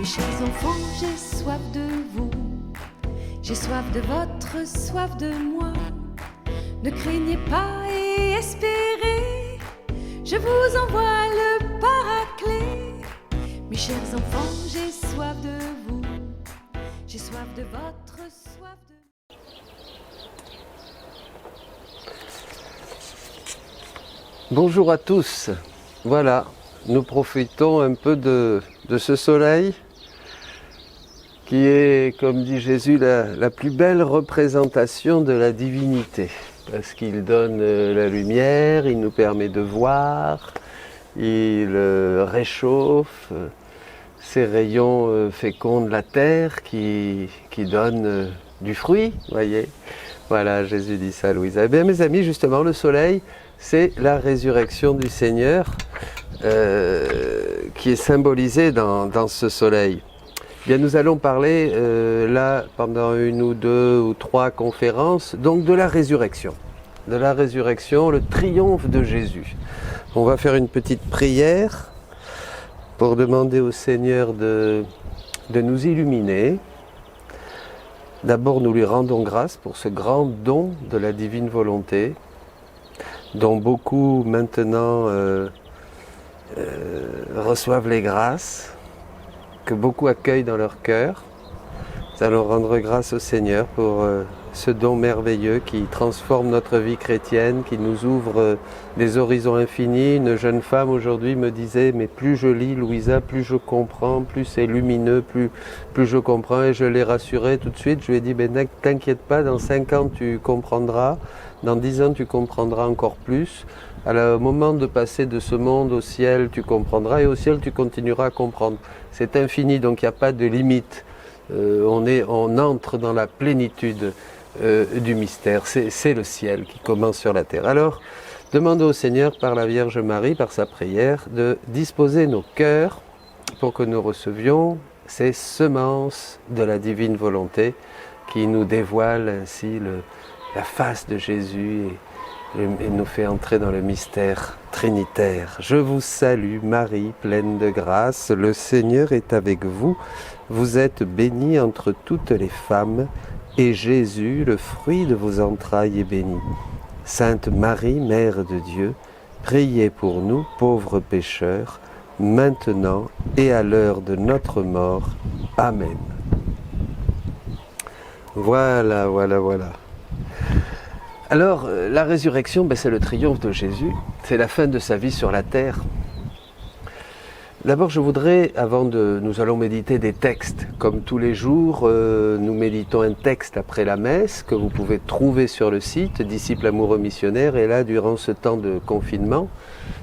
Mes chers enfants, j'ai soif de vous, j'ai soif de votre soif de moi. Ne craignez pas et espérez, je vous envoie le Paraclet. Mes chers enfants, j'ai soif de vous, j'ai soif de votre soif de moi. Bonjour à tous, voilà, nous profitons un peu de ce soleil qui est, comme dit Jésus, la plus belle représentation de la divinité, parce qu'il donne la lumière, il nous permet de voir, il réchauffe, ses rayons fécondent la terre qui donne du fruit, voyez. Voilà, Jésus dit ça à Louisa. Eh bien mes amis, justement, le soleil, c'est la résurrection du Seigneur qui est symbolisée dans ce soleil. Eh bien, nous allons parler là, pendant une ou deux ou trois conférences, donc de la résurrection. De la résurrection, le triomphe de Jésus. On va faire une petite prière pour demander au Seigneur de nous illuminer. D'abord, nous lui rendons grâce pour ce grand don de la divine volonté, dont beaucoup maintenant reçoivent les grâces, que beaucoup accueillent dans leur cœur. Nous allons rendre grâce au Seigneur pour ce don merveilleux qui transforme notre vie chrétienne, qui nous ouvre des horizons infinis. Une jeune femme aujourd'hui me disait « mais plus je lis, Louisa, plus je comprends, plus c'est lumineux, plus je comprends ». Et je l'ai rassurée tout de suite, je lui ai dit « ne t'inquiète pas, dans 5 ans tu comprendras, dans 10 ans tu comprendras encore plus. Au moment de passer de ce monde au ciel, tu comprendras, et au ciel tu continueras à comprendre. C'est infini, donc il n'y a pas de limite. On entre dans la plénitude du mystère. C'est le ciel qui commence sur la terre. Alors, demandons au Seigneur par la Vierge Marie, par sa prière, de disposer nos cœurs pour que nous recevions ces semences de la divine volonté qui nous dévoilent ainsi la face de Jésus et nous fait entrer dans le mystère trinitaire. Je vous salue Marie, pleine de grâce, le Seigneur est avec vous. Vous êtes bénie entre toutes les femmes, et Jésus, le fruit de vos entrailles, est béni. Sainte Marie, Mère de Dieu, priez pour nous, pauvres pécheurs, maintenant et à l'heure de notre mort. Amen. Voilà. Alors, la résurrection, c'est le triomphe de Jésus, c'est la fin de sa vie sur la terre. D'abord, je voudrais, nous allons méditer des textes. Comme tous les jours, nous méditons un texte après la messe que vous pouvez trouver sur le site Disciples amoureux missionnaires. Et là, durant ce temps de confinement,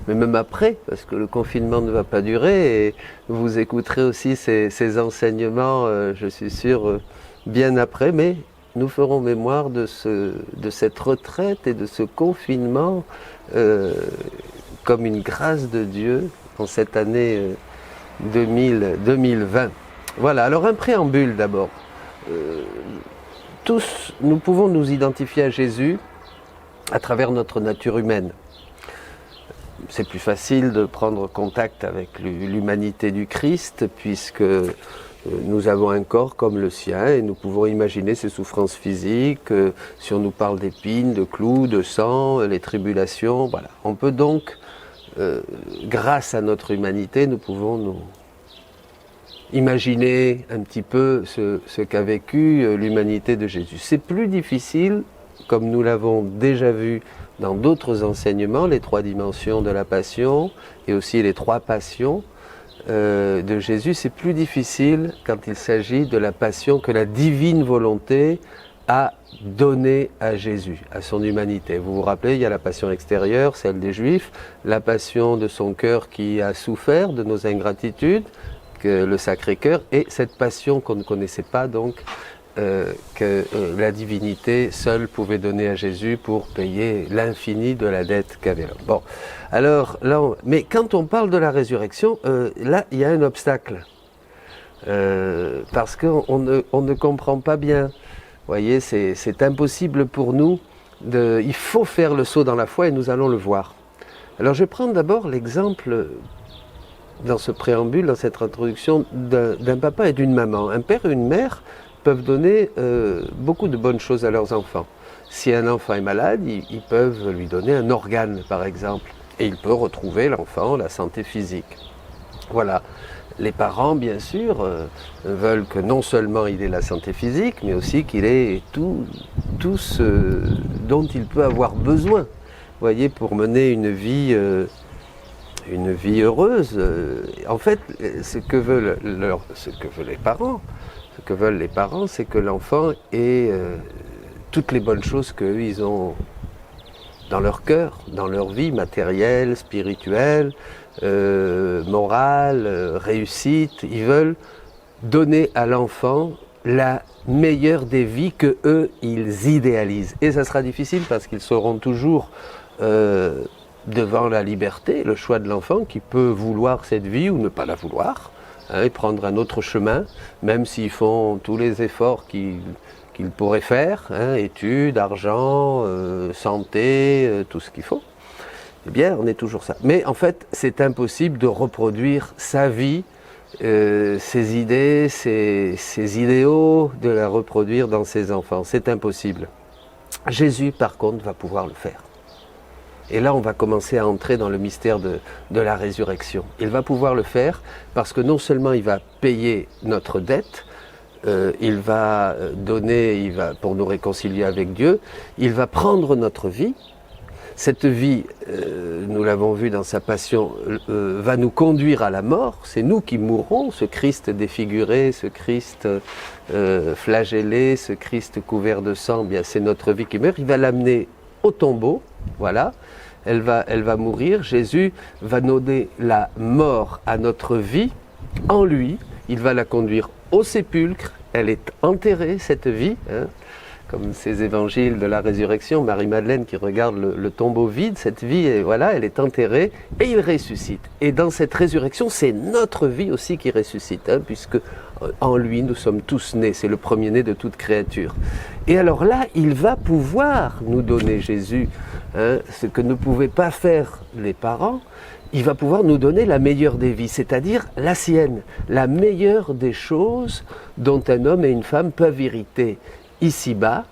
mais même après, parce que le confinement ne va pas durer, et vous écouterez aussi ces enseignements, je suis sûr, bien après, mais nous ferons mémoire de cette retraite et de ce confinement comme une grâce de Dieu en cette année 2020. Voilà, alors un préambule d'abord. Tous, nous pouvons nous identifier à Jésus à travers notre nature humaine. C'est plus facile de prendre contact avec l'humanité du Christ puisque nous avons un corps comme le sien et nous pouvons imaginer ses souffrances physiques, si on nous parle d'épines, de clous, de sang, les tribulations, voilà. On peut donc, grâce à notre humanité, nous pouvons nous imaginer un petit peu ce qu'a vécu l'humanité de Jésus. C'est plus difficile, comme nous l'avons déjà vu dans d'autres enseignements, les 3 dimensions de la passion et aussi les 3 passions, de Jésus, c'est plus difficile quand il s'agit de la passion que la divine volonté a donnée à Jésus, à son humanité. Vous vous rappelez, il y a la passion extérieure, celle des Juifs, la passion de son cœur qui a souffert de nos ingratitudes, que le Sacré-Cœur, et cette passion qu'on ne connaissait pas donc, que la divinité seule pouvait donner à Jésus pour payer l'infini de la dette qu'avait l'homme. Bon, alors là, mais quand on parle de la résurrection, là il y a un obstacle, parce qu'on ne comprend pas bien. Vous voyez, c'est impossible pour nous, il faut faire le saut dans la foi et nous allons le voir. Alors je vais prendre d'abord l'exemple dans ce préambule, dans cette introduction d'un papa et d'une maman. Un père et une mère peuvent donner beaucoup de bonnes choses à leurs enfants. Si un enfant est malade, ils peuvent lui donner un organe, par exemple, et il peut retrouver l'enfant la santé physique. Voilà. Les parents, bien sûr, veulent que non seulement il ait la santé physique, mais aussi qu'il ait tout ce dont il peut avoir besoin, voyez, pour mener une vie heureuse. En fait, ce que veulent les parents, c'est que l'enfant ait toutes les bonnes choses qu'eux, ils ont dans leur cœur, dans leur vie matérielle, spirituelle, morale, réussite. Ils veulent donner à l'enfant la meilleure des vies que eux, ils idéalisent. Et ça sera difficile parce qu'ils seront toujours devant la liberté, le choix de l'enfant qui peut vouloir cette vie ou ne pas la vouloir, et prendre un autre chemin, même s'ils font tous les efforts qu'ils pourraient faire, études, argent, santé, tout ce qu'il faut. Eh bien, on est toujours ça. Mais en fait, c'est impossible de reproduire sa vie, ses idées, ses idéaux, de la reproduire dans ses enfants. C'est impossible. Jésus, par contre, va pouvoir le faire. Et là, on va commencer à entrer dans le mystère de la résurrection. Il va pouvoir le faire parce que non seulement il va payer notre dette, il va donner, pour nous réconcilier avec Dieu, il va prendre notre vie. Cette vie, nous l'avons vu dans sa passion, va nous conduire à la mort. C'est nous qui mourrons, ce Christ défiguré, ce Christ flagellé, ce Christ couvert de sang, bien c'est notre vie qui meurt. Il va l'amener au tombeau, voilà. Elle va mourir. Jésus va donner la mort à notre vie en lui. Il va la conduire au sépulcre. Elle est enterrée, cette vie, comme ces évangiles de la résurrection, Marie-Madeleine qui regarde le tombeau vide, cette vie, elle est enterrée et il ressuscite. Et dans cette résurrection, c'est notre vie aussi qui ressuscite, puisque en lui, nous sommes tous nés, c'est le premier-né de toute créature. Et alors là, il va pouvoir nous donner, Jésus, ce que ne pouvaient pas faire les parents. Il va pouvoir nous donner la meilleure des vies, c'est-à-dire la sienne, la meilleure des choses dont un homme et une femme peuvent hériter ici-bas,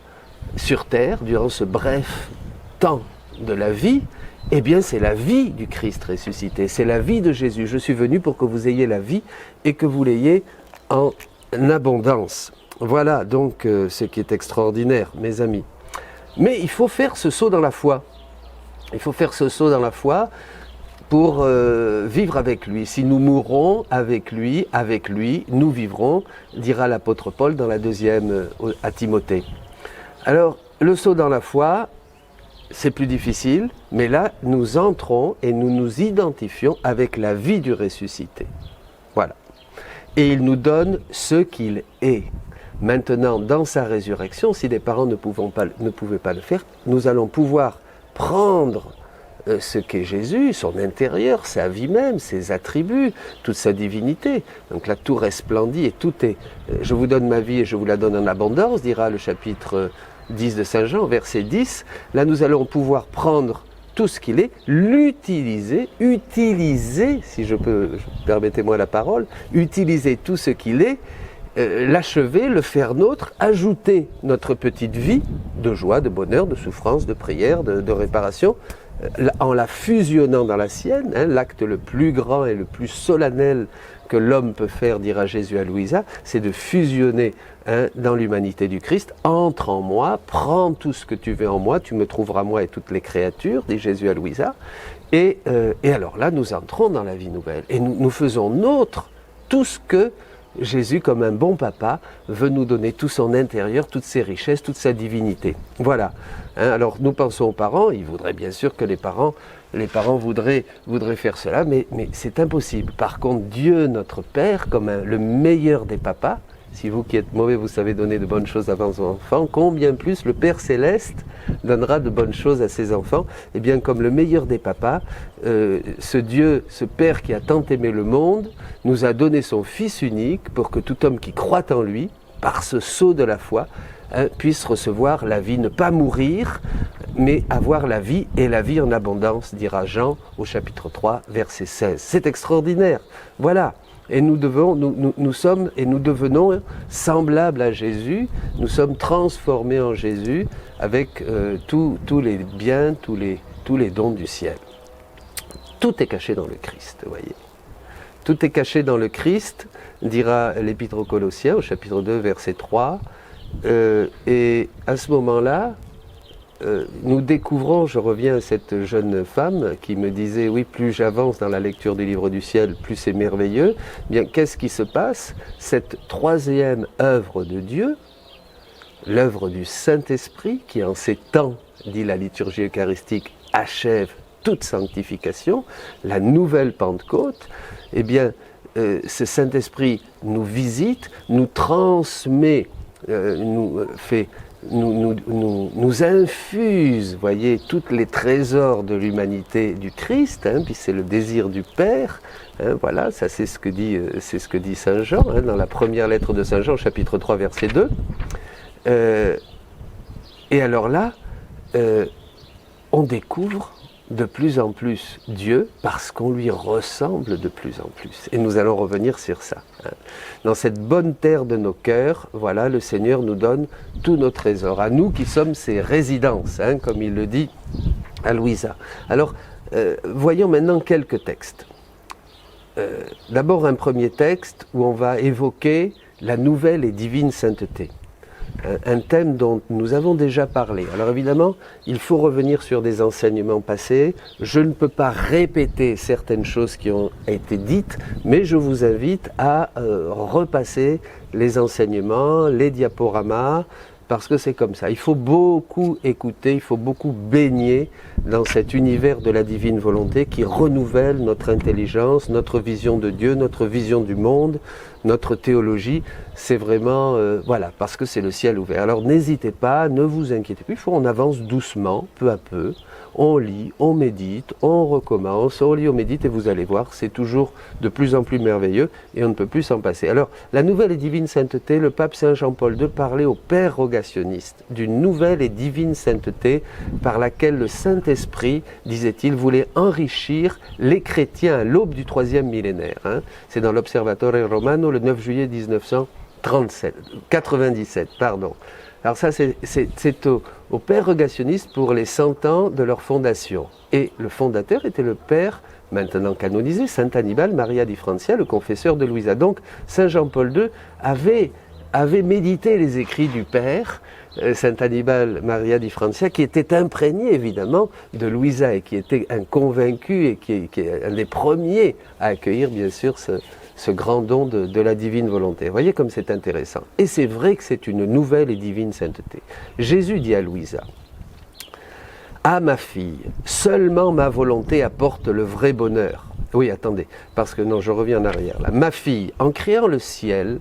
sur terre, durant ce bref temps de la vie. Eh bien, c'est la vie du Christ ressuscité, c'est la vie de Jésus. Je suis venu pour que vous ayez la vie et que vous l'ayez en abondance. Voilà donc ce qui est extraordinaire, mes amis. Mais il faut faire ce saut dans la foi. Il faut faire ce saut dans la foi pour vivre avec lui. Si nous mourrons avec lui, nous vivrons, dira l'apôtre Paul dans la deuxième à Timothée. Alors, le saut dans la foi, c'est plus difficile, mais là, nous entrons et nous nous identifions avec la vie du ressuscité. Voilà. Et il nous donne ce qu'il est. Maintenant, dans sa résurrection, si les parents ne pouvaient pas le faire, nous allons pouvoir prendre ce qu'est Jésus, son intérieur, sa vie même, ses attributs, toute sa divinité. Donc là, tout resplendit et tout est... Je vous donne ma vie et je vous la donne en abondance, dira le chapitre 10 de Saint Jean, verset 10. Là, nous allons pouvoir prendre tout ce qu'il est, l'utiliser, si je peux, permettez-moi la parole, utiliser tout ce qu'il est, l'achever, le faire nôtre, ajouter notre petite vie de joie, de bonheur, de souffrance, de prière, de réparation, en la fusionnant dans la sienne, l'acte le plus grand et le plus solennel que l'homme peut faire, dira Jésus à Louisa, c'est de fusionner dans l'humanité du Christ. Entre en moi, prends tout ce que tu veux en moi, tu me trouveras moi et toutes les créatures, dit Jésus à Louisa. Et alors là, nous entrons dans la vie nouvelle. Et nous faisons nôtre tout ce que Jésus, comme un bon papa, veut nous donner tout son intérieur, toutes ses richesses, toute sa divinité. Voilà. Alors nous pensons aux parents, ils voudraient bien sûr que les parents voudraient faire cela, mais c'est impossible. Par contre, Dieu, notre Père, comme le meilleur des papas, si vous qui êtes mauvais, vous savez donner de bonnes choses à vos enfants, combien plus le Père Céleste donnera de bonnes choses à ses enfants. Eh bien, comme le meilleur des papas, ce Dieu, ce Père qui a tant aimé le monde, nous a donné son Fils unique pour que tout homme qui croit en lui, par ce sceau de la foi, puisse recevoir la vie, ne pas mourir, mais avoir la vie et la vie en abondance, dira Jean au chapitre 3, verset 16. C'est extraordinaire. Voilà. Et nous sommes et nous devenons semblables à Jésus, nous sommes transformés en Jésus avec tous les biens, tous les dons du ciel. Tout est caché dans le Christ, vous voyez. Tout est caché dans le Christ, dira l'Épître aux Colossiens au chapitre 2, verset 3. Et à ce moment-là, nous découvrons, je reviens à cette jeune femme qui me disait, oui, plus j'avance dans la lecture du livre du ciel, plus c'est merveilleux. Bien, qu'est-ce qui se passe? Cette troisième œuvre de Dieu, l'œuvre du Saint-Esprit, qui en ces temps, dit la liturgie eucharistique, achève toute sanctification, la nouvelle Pentecôte, eh bien, ce Saint-Esprit nous visite, nous transmet, nous infuse, voyez, tous les trésors de l'humanité du Christ, puis c'est le désir du Père, voilà, ça c'est ce que dit Saint Jean, dans la première lettre de Saint Jean, chapitre 3, verset 2. Et alors là, on découvre de plus en plus Dieu parce qu'on lui ressemble de plus en plus. Et nous allons revenir sur ça. Dans cette bonne terre de nos cœurs, voilà, le Seigneur nous donne tous nos trésors. À nous qui sommes ses résidences, comme il le dit à Louisa. Alors, voyons maintenant quelques textes. D'abord un premier texte où on va évoquer la nouvelle et divine sainteté. Un thème dont nous avons déjà parlé. Alors évidemment, il faut revenir sur des enseignements passés. Je ne peux pas répéter certaines choses qui ont été dites, mais je vous invite à repasser les enseignements, les diaporamas, parce que c'est comme ça. Il faut beaucoup écouter, il faut beaucoup baigner dans cet univers de la divine volonté qui renouvelle notre intelligence, notre vision de Dieu, notre vision du monde, notre théologie. C'est vraiment, voilà, parce que c'est le ciel ouvert. Alors n'hésitez pas, ne vous inquiétez plus, on avance doucement, peu à peu. On lit, on médite, on recommence, on lit, on médite et vous allez voir, c'est toujours de plus en plus merveilleux et on ne peut plus s'en passer. Alors, la nouvelle et divine sainteté, le pape Saint Jean-Paul II parlait aux pères rogationnistes d'une nouvelle et divine sainteté par laquelle le Saint-Esprit, disait-il, voulait enrichir les chrétiens à l'aube du 3e millénaire. C'est dans l'Observatore Romano le 9 juillet 1997. Alors ça, c'est au père rogationniste pour les 100 ans de leur fondation. Et le fondateur était le père, maintenant canonisé, Saint Annibale Maria di Francia, le confesseur de Louisa. Donc, Saint Jean-Paul II avait médité les écrits du père, Saint Annibale Maria di Francia, qui était imprégné évidemment de Louisa et qui était un convaincu et qui est un des premiers à accueillir bien sûr ce grand don de la divine volonté. Vous voyez comme c'est intéressant. Et c'est vrai que c'est une nouvelle et divine sainteté. Jésus dit à Louisa, « Ah ma fille, seulement ma volonté apporte le vrai bonheur. » Oui, attendez, parce que non, je reviens en arrière là. « Ma fille, en créant le ciel,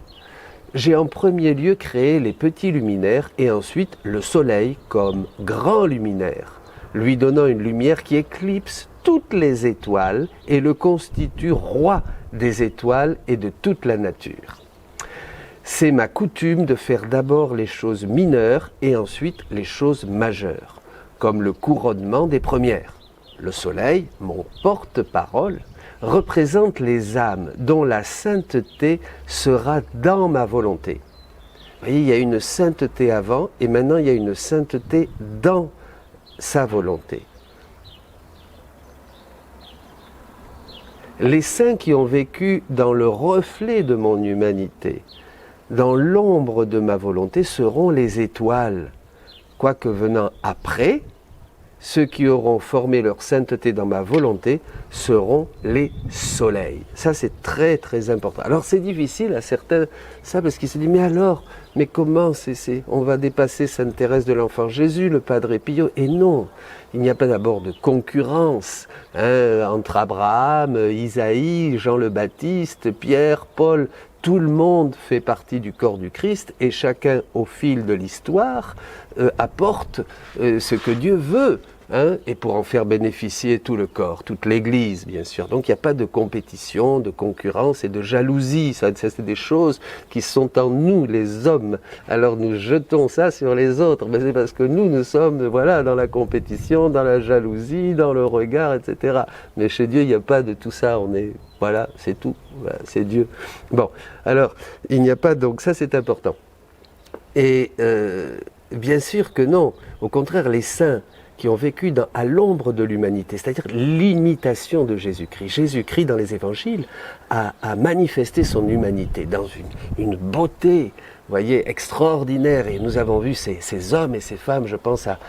j'ai en premier lieu créé les petits luminaires et ensuite le soleil comme grand luminaire, lui donnant une lumière qui éclipse toutes les étoiles et le constitue roi des étoiles et de toute la nature. C'est ma coutume de faire d'abord les choses mineures et ensuite les choses majeures, comme le couronnement des premières. Le soleil, mon porte-parole, représente les âmes dont la sainteté sera dans ma volonté. Vous voyez, il y a une sainteté avant et maintenant il y a une sainteté dans sa volonté. Les saints qui ont vécu dans le reflet de mon humanité, dans l'ombre de ma volonté, seront les étoiles. Quoique venant après, ceux qui auront formé leur sainteté dans ma volonté seront les soleils. Ça, c'est très très important. Alors, c'est difficile à certains, ça, parce qu'ils se disent, mais alors, mais comment on va dépasser Sainte Thérèse de l'Enfant Jésus, le Padre Pio? Et non, il n'y a pas d'abord de concurrence entre Abraham, Isaïe, Jean le Baptiste, Pierre, Paul. Tout le monde fait partie du corps du Christ et chacun, au fil de l'histoire, apporte ce que Dieu veut et pour en faire bénéficier tout le corps, toute l'Église, bien sûr. Donc il n'y a pas de compétition, de concurrence et de jalousie. Ça c'est des choses qui sont en nous, les hommes. Alors nous jetons ça sur les autres. Mais c'est parce que nous sommes voilà, dans la compétition, dans la jalousie, dans le regard, etc. Mais chez Dieu, il n'y a pas de tout ça. On est, voilà, c'est tout. Voilà, c'est Dieu. Bon, alors, il n'y a pas, donc ça c'est important. Et bien sûr que non. Au contraire, les saints qui ont vécu à l'ombre de l'humanité, c'est-à-dire l'imitation de Jésus-Christ. Jésus-Christ, dans les évangiles, a manifesté son humanité dans une beauté, vous voyez, extraordinaire. Et nous avons vu ces hommes et ces femmes, je pense à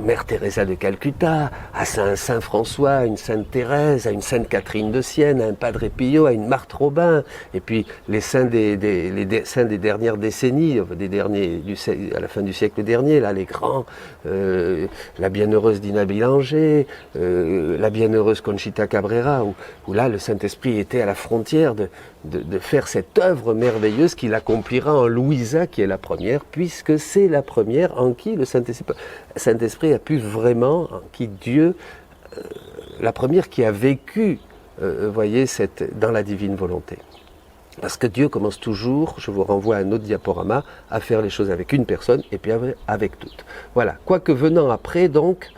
Mère Teresa de Calcutta, à Saint François, à une Sainte Thérèse, à une Sainte Catherine de Sienne, à un Padre Pio, à une Marthe Robin, et puis les saints les saints des dernières décennies, à la fin du siècle dernier, là, les grands, la bienheureuse Dina Bilanger, la bienheureuse Conchita Cabrera, où là le Saint-Esprit était à la frontière de faire cette œuvre merveilleuse qu'il accomplira en Louisa, qui est la première, puisque c'est la première en qui le Saint-Esprit a pu vraiment, en qui Dieu, la première qui a vécu, voyez, dans la divine volonté. Parce que Dieu commence toujours, je vous renvoie à un autre diaporama, à faire les choses avec une personne et puis avec toutes. Voilà, quoique venant après, donc,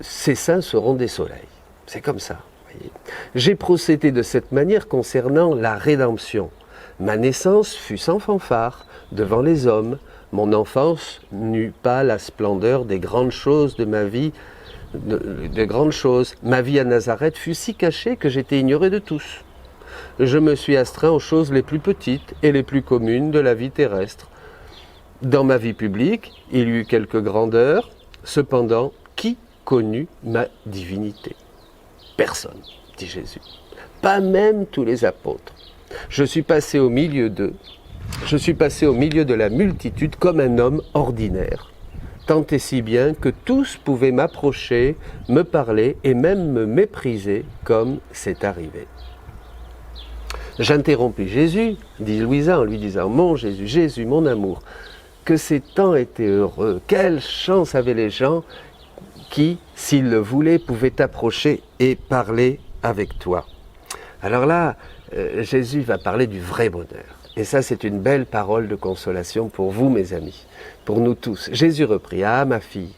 ces saints seront des soleils. C'est comme ça. Voyez. J'ai procédé de cette manière concernant la rédemption. Ma naissance fut sans fanfare devant les hommes. Mon enfance n'eut pas la splendeur des grandes choses de ma vie, de grandes choses. Ma vie à Nazareth fut si cachée que j'étais ignoré de tous. Je me suis astreint aux choses les plus petites et les plus communes de la vie terrestre. Dans ma vie publique, il y eut quelques grandeurs. Cependant, qui connut ma divinité? Personne, dit Jésus. Pas même tous les apôtres. Je suis passé au milieu d'eux. Je suis passé au milieu de la multitude comme un homme ordinaire, tant et si bien que tous pouvaient m'approcher, me parler et même me mépriser comme c'est arrivé. J'interrompis Jésus, dit Louisa en lui disant « Mon Jésus, Jésus, mon amour, que ces temps étaient heureux, quelle chance avaient les gens qui, s'ils le voulaient, pouvaient t'approcher et parler avec toi. » Alors là, Jésus va parler du vrai bonheur. Et ça, c'est une belle parole de consolation pour vous, mes amis, pour nous tous. Jésus reprit, « Ah, ma fille,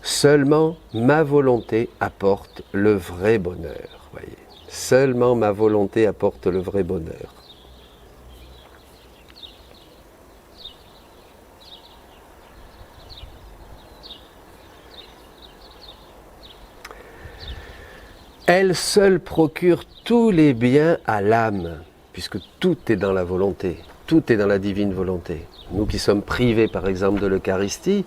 seulement ma volonté apporte le vrai bonheur. » Voyez, seulement ma volonté apporte le vrai bonheur. Elle seule procure tous les biens à l'âme, puisque tout est dans la volonté, tout est dans la divine volonté. Nous qui sommes privés, par exemple, de l'Eucharistie,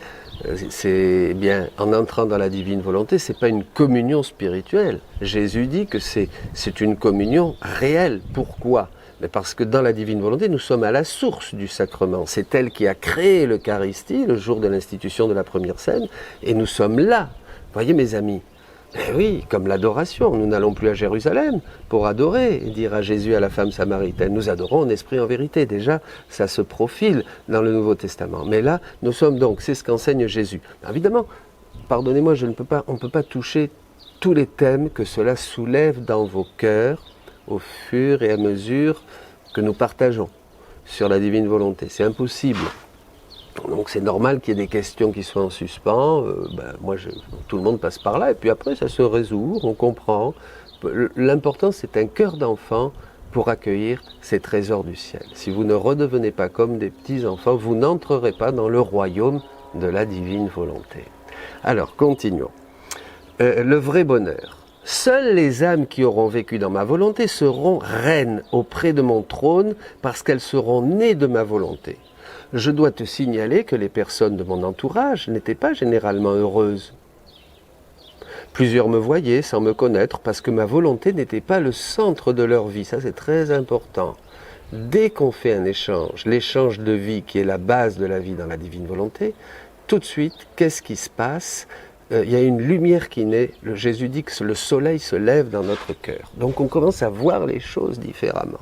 c'est bien, en entrant dans la divine volonté, c'est pas une communion spirituelle. Jésus dit que c'est une communion réelle. Pourquoi? Mais parce que dans la divine volonté, nous sommes à la source du sacrement. C'est elle qui a créé l'Eucharistie le jour de l'institution de la première scène, et nous sommes là. Voyez, mes amis. Eh oui, comme l'adoration, nous n'allons plus à Jérusalem pour adorer et dire à Jésus, à la femme samaritaine, nous adorons en esprit, en vérité. Déjà, ça se profile dans le Nouveau Testament. Mais là, nous sommes donc, c'est ce qu'enseigne Jésus. Évidemment, pardonnez-moi, on ne peut pas toucher tous les thèmes que cela soulève dans vos cœurs au fur et à mesure que nous partageons sur la divine volonté. C'est impossible. Donc c'est normal qu'il y ait des questions qui soient en suspens. Tout le monde passe par là et puis après ça se résout, on comprend. L'important c'est un cœur d'enfant pour accueillir ces trésors du ciel. Si vous ne redevenez pas comme des petits enfants, vous n'entrerez pas dans le royaume de la divine volonté. Alors continuons. Le vrai bonheur. Seules les âmes qui auront vécu dans ma volonté seront reines auprès de mon trône parce qu'elles seront nées de ma volonté. Je dois te signaler que les personnes de mon entourage n'étaient pas généralement heureuses. Plusieurs me voyaient sans me connaître parce que ma volonté n'était pas le centre de leur vie. Ça, c'est très important. Dès qu'on fait un échange, l'échange de vie qui est la base de la vie dans la divine volonté, tout de suite, qu'est-ce qui se passe? Il y a une lumière qui naît. Jésus dit que le soleil se lève dans notre cœur. Donc on commence à voir les choses différemment.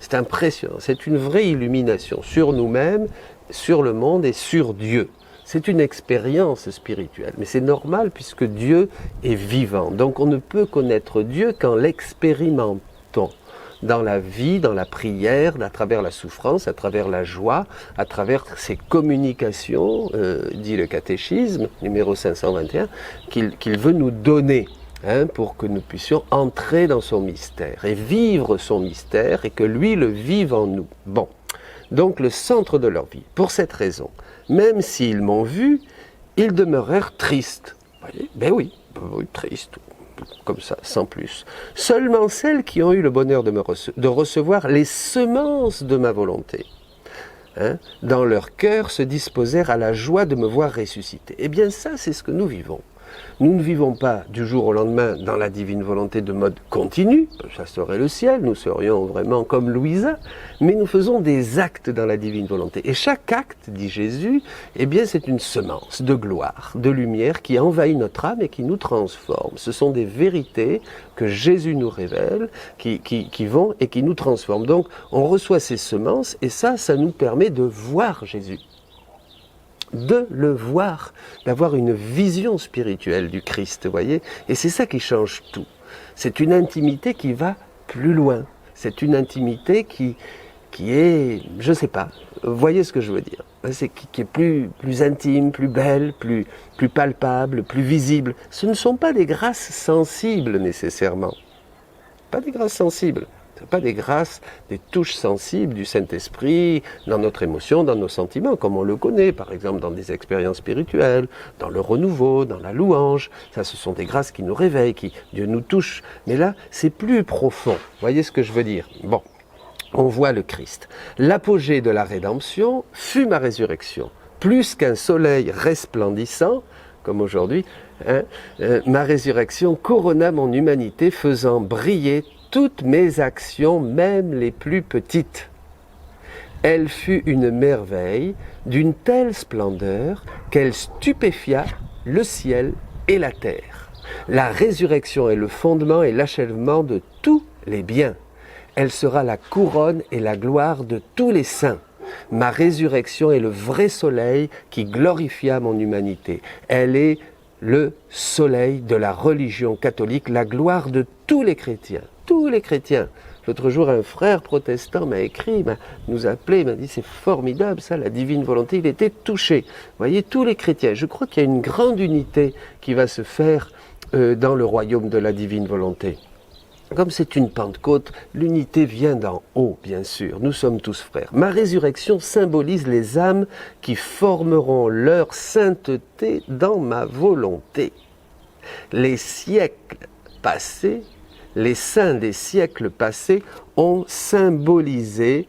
C'est impressionnant, c'est une vraie illumination sur nous-mêmes, sur le monde et sur Dieu. C'est une expérience spirituelle, mais c'est normal puisque Dieu est vivant. Donc on ne peut connaître Dieu qu'en l'expérimentant dans la vie, dans la prière, à travers la souffrance, à travers la joie, à travers ces communications, dit le catéchisme, numéro 521, qu'il veut nous donner. Pour que nous puissions entrer dans son mystère et vivre son mystère et que lui le vive en nous. Bon, donc le centre de leur vie. Pour cette raison, même s'ils m'ont vu, ils demeurèrent tristes. Vous voyez ? Ben oui, tristes, comme ça, sans plus. Seulement celles qui ont eu le bonheur de recevoir les semences de ma volonté, dans leur cœur se disposèrent à la joie de me voir ressusciter. Eh bien ça, c'est ce que nous vivons. Nous ne vivons pas du jour au lendemain dans la divine volonté de mode continu, ça serait le ciel, nous serions vraiment comme Louisa, mais nous faisons des actes dans la divine volonté. Et chaque acte, dit Jésus, eh bien c'est une semence de gloire, de lumière qui envahit notre âme et qui nous transforme. Ce sont des vérités que Jésus nous révèle, qui vont et qui nous transforment. Donc on reçoit ces semences et ça nous permet de voir Jésus. De le voir, d'avoir une vision spirituelle du Christ, vous voyez, et c'est ça qui change tout. C'est une intimité qui va plus loin, c'est une intimité qui est, je ne sais pas, vous voyez ce que je veux dire, c'est qui est plus intime, plus belle, plus palpable, plus visible. Ce ne sont pas des grâces sensibles nécessairement, pas des grâces sensibles. Pas des grâces, des touches sensibles du Saint-Esprit dans notre émotion, dans nos sentiments, comme on le connaît, par exemple dans des expériences spirituelles, dans le renouveau, dans la louange. Ça, ce sont des grâces qui nous réveillent, qui Dieu nous touche. Mais là, c'est plus profond. Vous voyez ce que je veux dire ? Bon, on voit le Christ. L'apogée de la rédemption fut ma résurrection. Plus qu'un soleil resplendissant, comme aujourd'hui, ma résurrection corona mon humanité, faisant briller toutes mes actions, même les plus petites. Elle fut une merveille d'une telle splendeur qu'elle stupéfia le ciel et la terre. La résurrection est le fondement et l'achèvement de tous les biens. Elle sera la couronne et la gloire de tous les saints. Ma résurrection est le vrai soleil qui glorifia mon humanité. Elle est le soleil de la religion catholique, la gloire de tous les chrétiens. Tous les chrétiens. L'autre jour, un frère protestant m'a écrit, nous a appelé, m'a dit c'est formidable ça, la divine volonté, il était touché. Vous voyez, tous les chrétiens. Je crois qu'il y a une grande unité qui va se faire dans le royaume de la divine volonté. Comme c'est une Pentecôte, l'unité vient d'en haut, bien sûr. Nous sommes tous frères. Ma résurrection symbolise les âmes qui formeront leur sainteté dans ma volonté. Les siècles passés, les saints des siècles passés ont symbolisé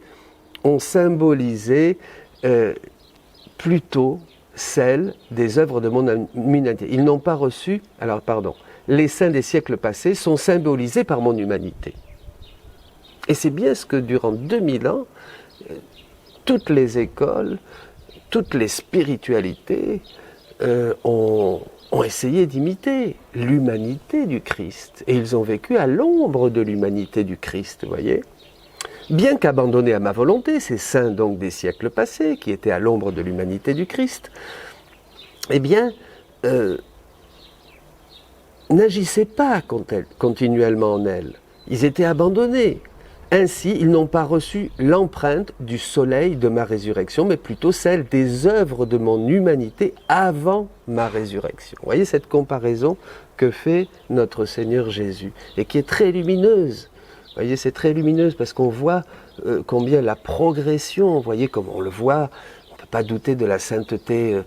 plutôt celles des œuvres de mon humanité. Ils n'ont pas reçu, les saints des siècles passés sont symbolisés par mon humanité. Et c'est bien ce que durant 2000 ans, toutes les écoles, toutes les spiritualités ont essayé d'imiter l'humanité du Christ. Et ils ont vécu à l'ombre de l'humanité du Christ, vous voyez. Bien qu'abandonnés à ma volonté, ces saints donc des siècles passés, qui étaient à l'ombre de l'humanité du Christ, eh bien, n'agissaient pas continuellement en elles. Ils étaient abandonnés. Ainsi, ils n'ont pas reçu l'empreinte du soleil de ma résurrection, mais plutôt celle des œuvres de mon humanité avant ma résurrection. Vous voyez cette comparaison que fait notre Seigneur Jésus, et qui est très lumineuse. Vous voyez, c'est très lumineuse parce qu'on voit combien la progression, vous voyez, comme on le voit, on ne peut pas douter de la sainteté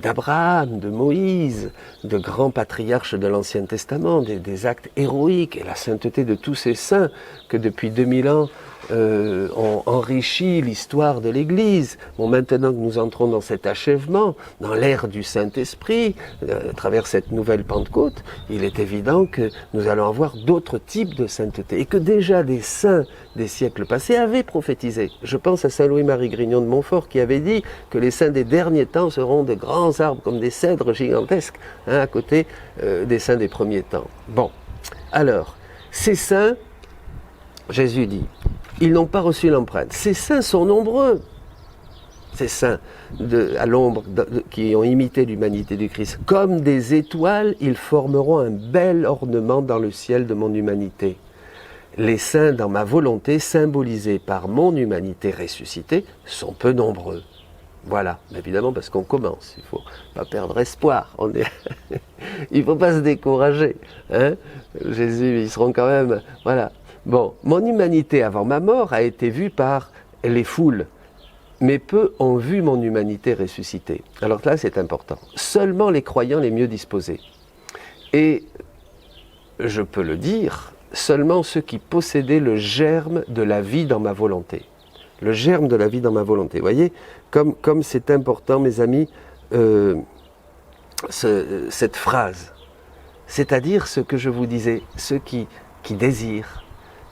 d'Abraham, de Moïse, de grands patriarches de l'Ancien Testament, des actes héroïques, et la sainteté de tous ces saints que depuis 2000 ans ont enrichi l'histoire de l'Église. Bon, maintenant que nous entrons dans cet achèvement, dans l'ère du Saint-Esprit, à travers cette nouvelle Pentecôte, il est évident que nous allons avoir d'autres types de sainteté, et que déjà des saints des siècles passés avaient prophétisé. Je pense à Saint Louis-Marie Grignon de Montfort qui avait dit que les saints des derniers temps seront de grands arbres comme des cèdres gigantesques, à côté des saints des premiers temps. Bon, alors, ces saints, Jésus dit, ils n'ont pas reçu l'empreinte. Ces saints sont nombreux. ces saints à l'ombre qui ont imité l'humanité du Christ. Comme des étoiles, ils formeront un bel ornement dans le ciel de mon humanité. Les saints dans ma volonté, symbolisés par mon humanité ressuscitée, sont peu nombreux. Voilà, évidemment parce qu'on commence, il ne faut pas perdre espoir, il ne faut pas se décourager. Hein. Jésus, ils seront quand même... Voilà. Bon, mon humanité avant ma mort a été vue par les foules, mais peu ont vu mon humanité ressuscitée. Alors là, c'est important. Seulement les croyants les mieux disposés. Et, je peux le dire, seulement ceux qui possédaient le germe de la vie dans ma volonté. Le germe de la vie dans ma volonté. Vous voyez, comme c'est important, mes amis, cette phrase. C'est-à-dire ce que je vous disais, ceux qui désirent,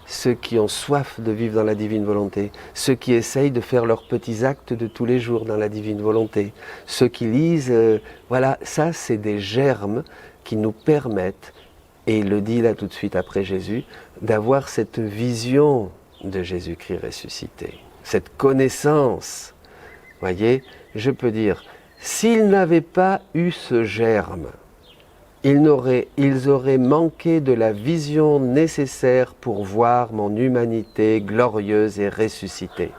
ceux qui ont soif de vivre dans la divine volonté, ceux qui essayent de faire leurs petits actes de tous les jours dans la divine volonté, ceux qui lisent, voilà, ça c'est des germes qui nous permettent, et il le dit là tout de suite après Jésus, d'avoir cette vision de Jésus-Christ ressuscité, cette connaissance. Voyez, je peux dire, s'ils n'avaient pas eu ce germe, ils auraient manqué de la vision nécessaire pour voir mon humanité glorieuse et ressuscitée.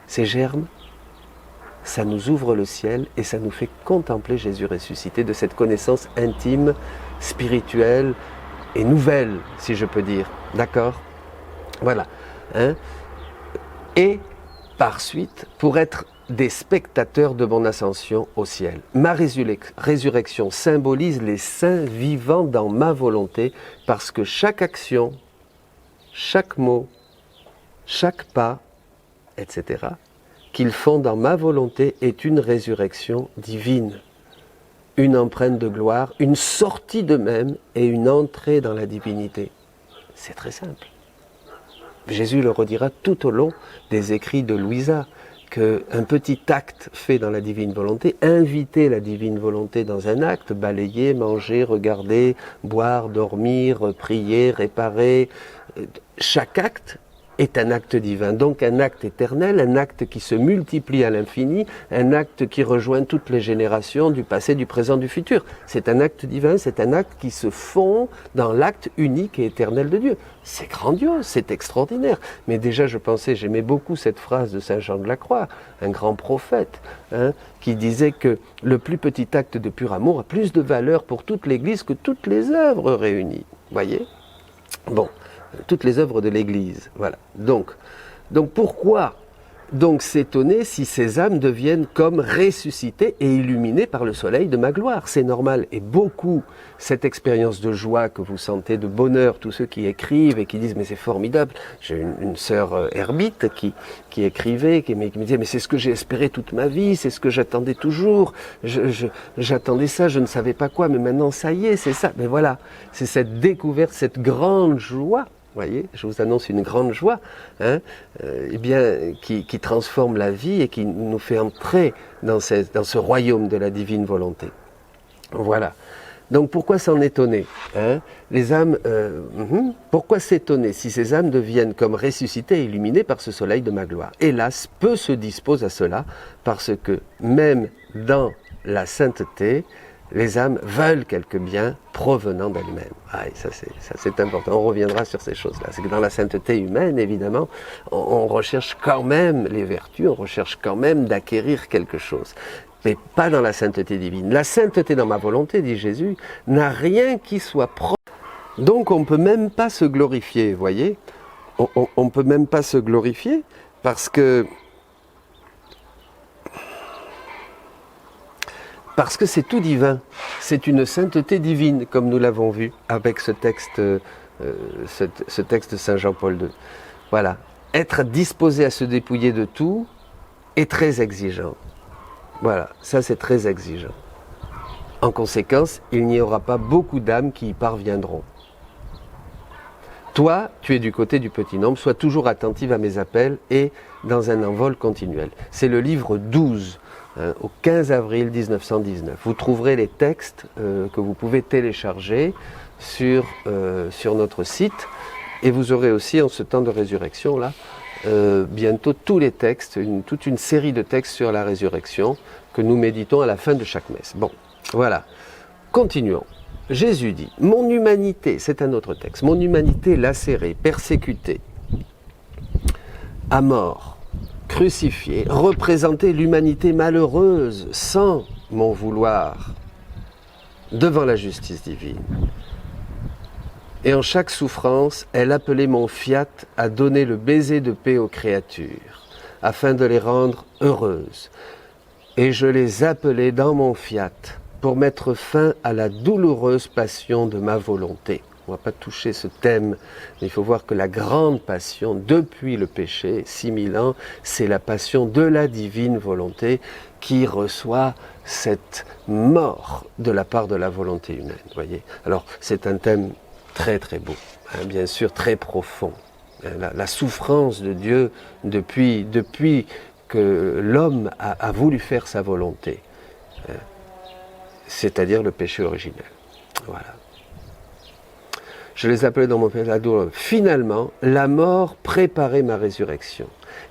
Ces germes, ça nous ouvre le ciel et ça nous fait contempler Jésus ressuscité, de cette connaissance intime, spirituelle et nouvelle, si je peux dire. D'accord ? Voilà. Hein ? Et par suite, pour être des spectateurs de mon ascension au ciel. Ma résurrection symbolise les saints vivant dans ma volonté, parce que chaque action, chaque mot, chaque pas, etc., qu'ils font dans ma volonté est une résurrection divine, une empreinte de gloire, une sortie d'eux-mêmes et une entrée dans la divinité. C'est très simple. Jésus le redira tout au long des écrits de Louisa, qu'un petit acte fait dans la divine volonté, inviter la divine volonté dans un acte, balayer, manger, regarder, boire, dormir, prier, réparer, chaque acte est un acte divin, donc un acte éternel, un acte qui se multiplie à l'infini, un acte qui rejoint toutes les générations du passé, du présent, du futur. C'est un acte divin, c'est un acte qui se fond dans l'acte unique et éternel de Dieu. C'est grandiose, c'est extraordinaire. Mais déjà, j'aimais beaucoup cette phrase de Saint Jean de la Croix, un grand prophète, qui disait que le plus petit acte de pur amour a plus de valeur pour toute l'Église que toutes les œuvres réunies. Voyez ? Bon. Toutes les œuvres de l'Église. Voilà. Donc pourquoi s'étonner si ces âmes deviennent comme ressuscitées et illuminées par le soleil de ma gloire? C'est normal. Et beaucoup, cette expérience de joie que vous sentez, de bonheur, tous ceux qui écrivent et qui disent « mais c'est formidable ». J'ai une sœur ermite qui écrivait, qui me disait « mais c'est ce que j'ai espéré toute ma vie, c'est ce que j'attendais toujours, j'attendais ça, je ne savais pas quoi, mais maintenant ça y est, c'est ça ». Mais voilà, c'est cette découverte, cette grande joie. Vous voyez, je vous annonce une grande joie, qui transforme la vie et qui nous fait entrer dans ce royaume de la divine volonté. Voilà. Donc pourquoi s'en étonner, les âmes, pourquoi s'étonner si ces âmes deviennent comme ressuscitées et illuminées par ce soleil de ma gloire? Hélas, peu se disposent à cela, parce que même dans la sainteté, les âmes veulent quelque bien provenant d'elles-mêmes. Ah, et ça c'est important. On reviendra sur ces choses-là. C'est que dans la sainteté humaine, évidemment, on recherche quand même les vertus, on recherche quand même d'acquérir quelque chose. Mais pas dans la sainteté divine. La sainteté dans ma volonté, dit Jésus, n'a rien qui soit propre. Donc on ne peut même pas se glorifier, vous voyez ? On ne peut même pas se glorifier parce que c'est tout divin, c'est une sainteté divine, comme nous l'avons vu avec ce texte de Saint Jean-Paul II. Voilà, être disposé à se dépouiller de tout est très exigeant. Voilà, ça c'est très exigeant. En conséquence, il n'y aura pas beaucoup d'âmes qui y parviendront. Toi, tu es du côté du petit nombre, sois toujours attentive à mes appels et dans un envol continuel. C'est le livre 12. Au 15 avril 1919. Vous trouverez les textes que vous pouvez télécharger sur notre site et vous aurez aussi en ce temps de résurrection là bientôt tous les textes, toute une série de textes sur la résurrection que nous méditons à la fin de chaque messe. Bon, voilà. Continuons. Jésus dit, mon humanité, c'est un autre texte, mon humanité lacérée, persécutée, à mort, crucifiée, représentait l'humanité malheureuse sans mon vouloir devant la justice divine. Et en chaque souffrance, elle appelait mon fiat à donner le baiser de paix aux créatures, afin de les rendre heureuses. Et je les appelais dans mon fiat pour mettre fin à la douloureuse passion de ma volonté. On ne va pas toucher ce thème, mais il faut voir que la grande passion, depuis le péché, 6000 ans, c'est la passion de la divine volonté qui reçoit cette mort de la part de la volonté humaine. Voyez. Alors, c'est un thème très très beau, hein, bien sûr très profond. La souffrance de Dieu depuis que l'homme a voulu faire sa volonté, hein, c'est-à-dire le péché originel. Voilà. Je les appelais dans mon péché. Finalement, la mort préparait ma résurrection.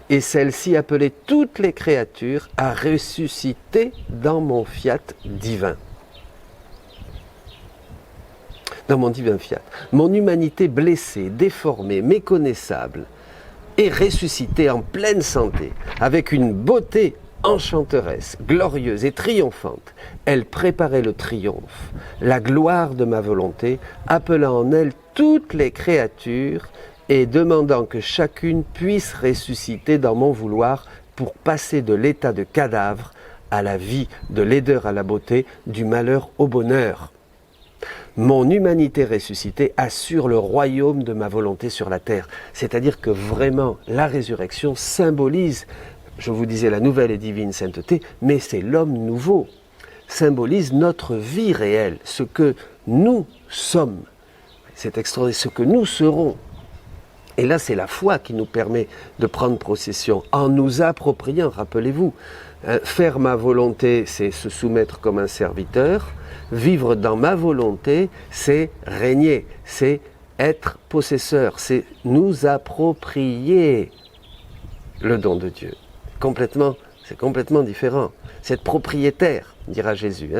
Et celle-ci appelait toutes les créatures à ressusciter dans mon fiat divin. Dans mon divin fiat. Mon humanité blessée, déformée, méconnaissable, est ressuscitée en pleine santé, avec une beauté enchanteresse, glorieuse et triomphante. Elle préparait le triomphe, la gloire de ma volonté, appelant en elle toutes les créatures et demandant que chacune puisse ressusciter dans mon vouloir pour passer de l'état de cadavre à la vie, de laideur à la beauté, du malheur au bonheur. Mon humanité ressuscitée assure le royaume de ma volonté sur la terre. C'est-à-dire que vraiment, la résurrection symbolise, je vous disais, la nouvelle et divine sainteté, mais c'est l'homme nouveau, symbolise notre vie réelle, ce que nous sommes. C'est extraordinaire, ce que nous serons. Et là, c'est la foi qui nous permet de prendre possession, en nous appropriant, rappelez-vous. Faire ma volonté, c'est se soumettre comme un serviteur. Vivre dans ma volonté, c'est régner, c'est être possesseur, c'est nous approprier le don de Dieu. C'est complètement différent. C'est être propriétaire, dira Jésus.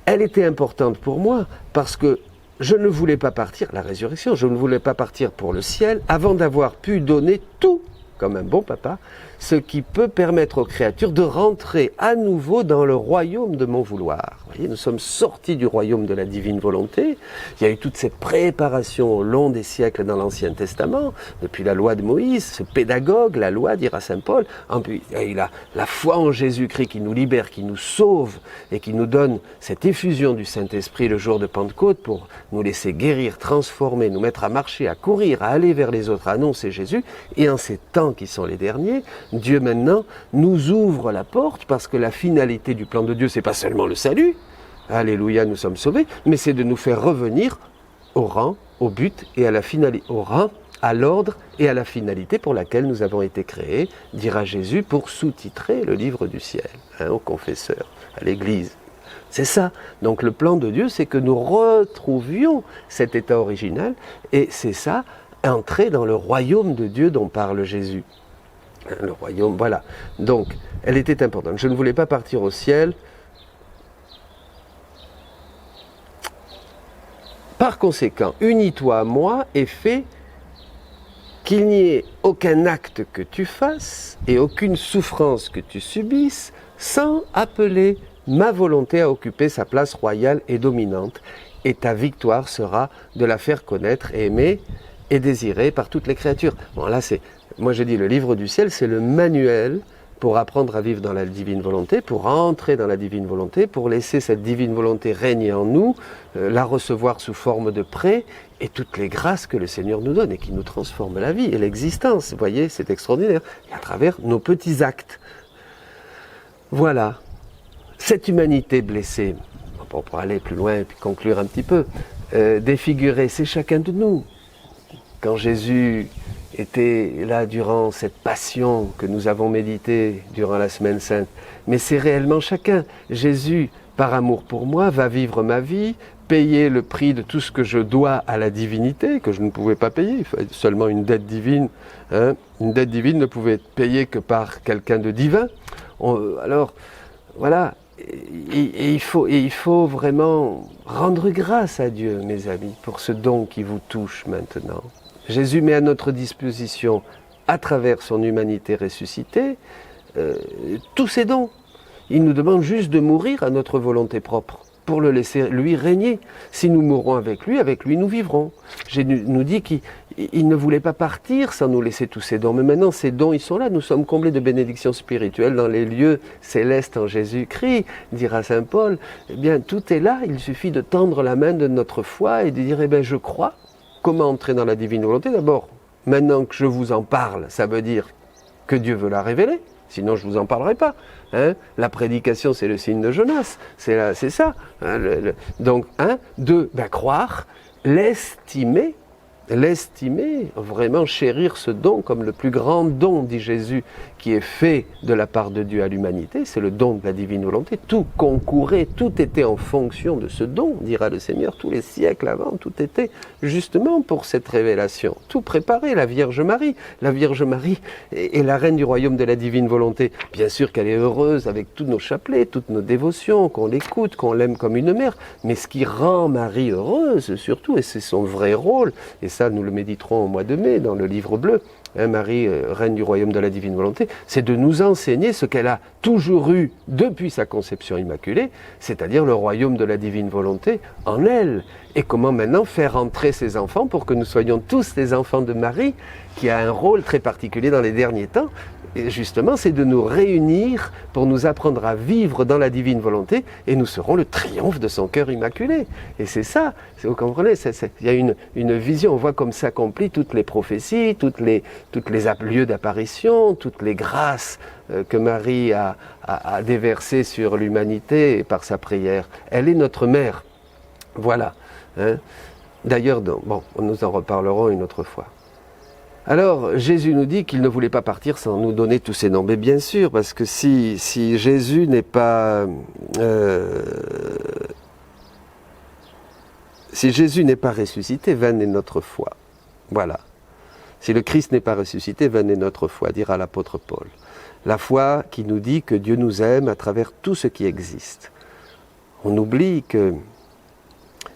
Elle était importante pour moi parce que je ne voulais pas partir, la résurrection, je ne voulais pas partir pour le ciel avant d'avoir pu donner tout, comme un bon papa, ce qui peut permettre aux créatures de rentrer à nouveau dans le royaume de mon vouloir. Vous voyez, nous sommes sortis du royaume de la divine volonté. Il y a eu toute cette préparation au long des siècles dans l'Ancien Testament, depuis la loi de Moïse, ce pédagogue, la loi, dira saint Paul. Puis, il y a eu la foi en Jésus-Christ qui nous libère, qui nous sauve et qui nous donne cette effusion du Saint-Esprit le jour de Pentecôte pour nous laisser guérir, transformer, nous mettre à marcher, à courir, à aller vers les autres, à annoncer Jésus. Et en ces temps qui sont les derniers, Dieu maintenant nous ouvre la porte parce que la finalité du plan de Dieu, c'est pas seulement le salut, alléluia, nous sommes sauvés, mais c'est de nous faire revenir au rang, au but et à la finalité, au rang, à l'ordre et à la finalité pour laquelle nous avons été créés, dira Jésus, pour sous-titrer le livre du ciel, aux confesseurs, à l'Église. C'est ça. Donc le plan de Dieu, c'est que nous retrouvions cet état original et c'est ça, entrer dans le royaume de Dieu dont parle Jésus. Le royaume, voilà. Donc, elle était importante. Je ne voulais pas partir au ciel. Par conséquent, unis-toi à moi et fais qu'il n'y ait aucun acte que tu fasses et aucune souffrance que tu subisses sans appeler ma volonté à occuper sa place royale et dominante. Et ta victoire sera de la faire connaître et aimer et désirée par toutes les créatures. Bon, là, moi je dis le livre du ciel, c'est le manuel pour apprendre à vivre dans la divine volonté, pour entrer dans la divine volonté, pour laisser cette divine volonté régner en nous, la recevoir sous forme de prêt, et toutes les grâces que le Seigneur nous donne et qui nous transforment la vie et l'existence. Vous voyez, c'est extraordinaire. Et à travers nos petits actes. Voilà. Cette humanité blessée, pour aller plus loin et puis conclure un petit peu, défigurée, c'est chacun de nous. Quand Jésus était là durant cette passion que nous avons méditée durant la Semaine Sainte, mais c'est réellement chacun. Jésus, par amour pour moi, va vivre ma vie payer le prix de tout ce que je dois à la divinité, que je ne pouvais pas payer. Il fallait seulement une dette divine. Une dette divine ne pouvait être payée que par quelqu'un de divin. Alors, voilà. Et il faut vraiment rendre grâce à Dieu, mes amis, pour ce don qui vous touche maintenant. Jésus met à notre disposition, à travers son humanité ressuscitée, tous ses dons. Il nous demande juste de mourir à notre volonté propre, pour le laisser lui régner. Si nous mourrons avec lui nous vivrons. Jésus nous dit qu'il ne voulait pas partir sans nous laisser tous ses dons. Mais maintenant, ces dons, ils sont là. Nous sommes comblés de bénédictions spirituelles dans les lieux célestes en Jésus-Christ, dira saint Paul. Eh bien, tout est là. Il suffit de tendre la main de notre foi et de dire, eh bien, je crois. Comment entrer dans la divine volonté? D'abord, maintenant que je vous en parle, ça veut dire que Dieu veut la révéler. Sinon, je ne vous en parlerai pas. La prédication, c'est le signe de Jonas. C'est ça. Donc, 2, croire, l'estimer, vraiment chérir ce don comme le plus grand don, dit Jésus, qui est fait de la part de Dieu à l'humanité. C'est le don de la divine volonté. Tout concourait, tout était en fonction de ce don, dira le Seigneur. Tous les siècles avant, tout était justement pour cette révélation. Tout préparé, la Vierge Marie. La Vierge Marie est la reine du royaume de la divine volonté. Bien sûr qu'elle est heureuse avec tous nos chapelets, toutes nos dévotions, qu'on l'écoute, qu'on l'aime comme une mère. Mais ce qui rend Marie heureuse, surtout, et c'est son vrai rôle, et ça nous le méditerons au mois de mai dans le livre bleu, Marie, reine du royaume de la divine volonté, c'est de nous enseigner ce qu'elle a toujours eu depuis sa conception immaculée, c'est-à-dire le royaume de la divine volonté en elle. Et comment maintenant faire entrer ses enfants pour que nous soyons tous les enfants de Marie, qui a un rôle très particulier dans les derniers temps. Et justement, c'est de nous réunir pour nous apprendre à vivre dans la divine volonté, et nous serons le triomphe de son cœur immaculé. Et c'est ça, vous comprenez, il y a une vision, on voit comme s'accomplissent toutes les prophéties, toutes les lieux d'apparition, toutes les grâces que Marie a déversées sur l'humanité par sa prière. Elle est notre mère. Voilà. D'ailleurs, nous en reparlerons une autre fois. Alors, Jésus nous dit qu'il ne voulait pas partir sans nous donner tous ses noms. Mais bien sûr, parce que si Jésus n'est pas... si Jésus n'est pas ressuscité, vaine est notre foi. Voilà. Si le Christ n'est pas ressuscité, vaine est notre foi, dira l'apôtre Paul. La foi qui nous dit que Dieu nous aime à travers tout ce qui existe. On oublie que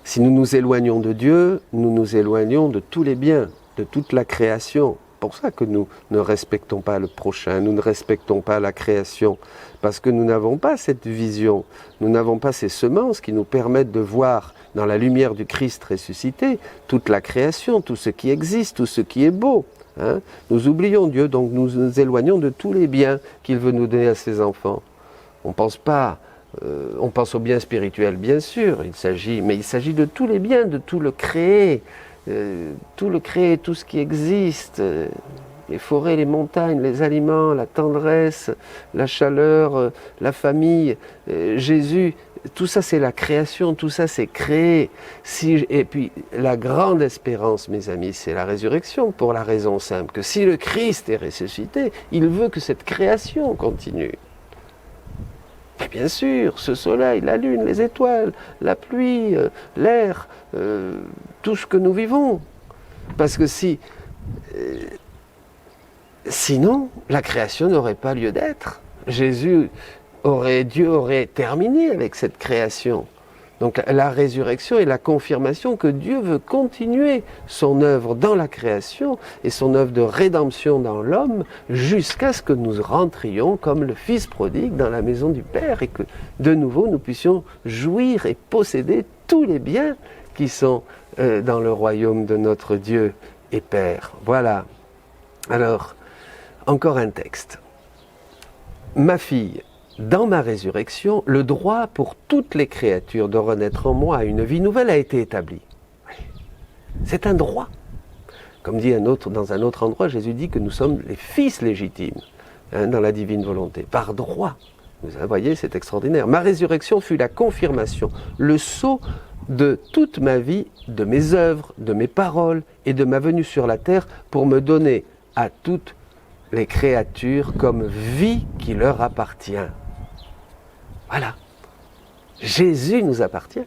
si nous nous éloignons de Dieu, nous nous éloignons de tous les biens, de toute la création. C'est pour ça que nous ne respectons pas le prochain, nous ne respectons pas la création, parce que nous n'avons pas cette vision, nous n'avons pas ces semences qui nous permettent de voir dans la lumière du Christ ressuscité toute la création, tout ce qui existe, tout ce qui est beau. Nous oublions Dieu, donc nous nous éloignons de tous les biens qu'il veut nous donner à ses enfants. On pense au bien spirituel, bien sûr, mais il s'agit de tous les biens, de tout le créé, tout ce qui existe, les forêts, les montagnes, les aliments, la tendresse, la chaleur, la famille, Jésus, tout ça c'est la création, tout ça c'est créé. Et puis la grande espérance, mes amis, c'est la résurrection, pour la raison simple que si le Christ est ressuscité, il veut que cette création continue. Et bien sûr, ce soleil, la lune, les étoiles, la pluie, l'air, tout ce que nous vivons. Parce que sinon, la création n'aurait pas lieu d'être. Dieu aurait terminé avec cette création. Donc la résurrection est la confirmation que Dieu veut continuer son œuvre dans la création et son œuvre de rédemption dans l'homme jusqu'à ce que nous rentrions comme le Fils prodigue dans la maison du Père et que de nouveau nous puissions jouir et posséder tous les biens qui sont dans le royaume de notre Dieu et Père. Voilà. Alors, encore un texte. Ma fille, dans ma résurrection, le droit pour toutes les créatures de renaître en moi à une vie nouvelle a été établi. C'est un droit. Comme dit dans un autre endroit, Jésus dit que nous sommes les fils légitimes dans la divine volonté, par droit. Vous voyez, c'est extraordinaire. Ma résurrection fut la confirmation, le sceau de toute ma vie, de mes œuvres, de mes paroles et de ma venue sur la terre pour me donner à toutes les créatures comme vie qui leur appartient. Voilà. Jésus nous appartient.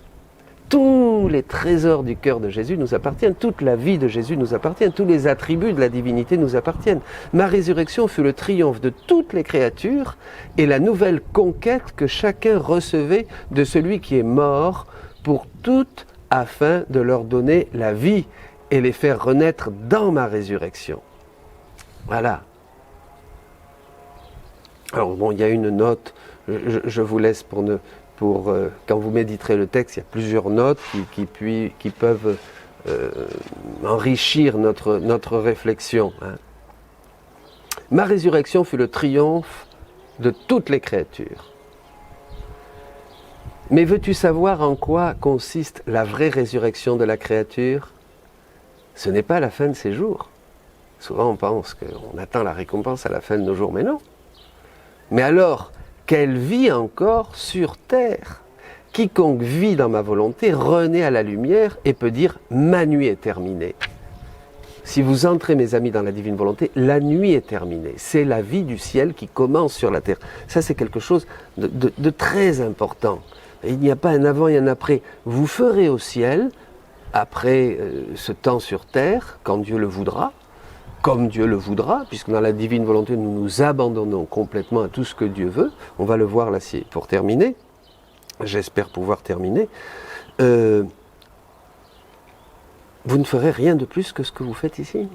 Tous les trésors du cœur de Jésus nous appartiennent, toute la vie de Jésus nous appartient, tous les attributs de la divinité nous appartiennent. Ma résurrection fut le triomphe de toutes les créatures et la nouvelle conquête que chacun recevait de celui qui est mort pour toutes, afin de leur donner la vie et les faire renaître dans ma résurrection. Voilà. Alors bon, il y a une note, je vous laisse quand vous méditerez le texte, il y a plusieurs notes qui peuvent enrichir notre réflexion. Hein. Ma résurrection fut le triomphe de toutes les créatures. Mais veux-tu savoir en quoi consiste la vraie résurrection de la créature? Ce n'est pas la fin de ses jours. Souvent on pense qu'on attend la récompense à la fin de nos jours, mais non. Mais alors, qu'elle vit encore sur terre. Quiconque vit dans ma volonté renaît à la lumière et peut dire « ma nuit est terminée ». Si vous entrez, mes amis, dans la divine volonté, la nuit est terminée. C'est la vie du ciel qui commence sur la terre. Ça, c'est quelque chose de très important. Il n'y a pas un avant et un après. Vous ferez au ciel, après ce temps sur terre, quand Dieu le voudra, comme Dieu le voudra, puisque dans la divine volonté, nous nous abandonnons complètement à tout ce que Dieu veut. On va le voir là, pour terminer. J'espère pouvoir terminer. Vous ne ferez rien de plus que ce que vous faites ici.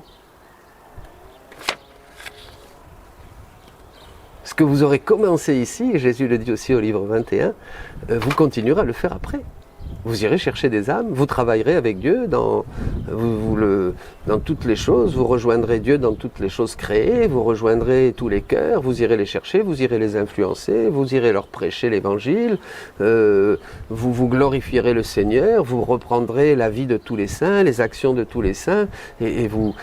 Ce que vous aurez commencé ici, et Jésus le dit aussi au livre 21, vous continuerez à le faire après. Vous irez chercher des âmes, vous travaillerez avec Dieu dans toutes les choses, vous rejoindrez Dieu dans toutes les choses créées, vous rejoindrez tous les cœurs, vous irez les chercher, vous irez les influencer, vous irez leur prêcher l'évangile, vous glorifierez le Seigneur, vous reprendrez la vie de tous les saints, les actions de tous les saints, et vous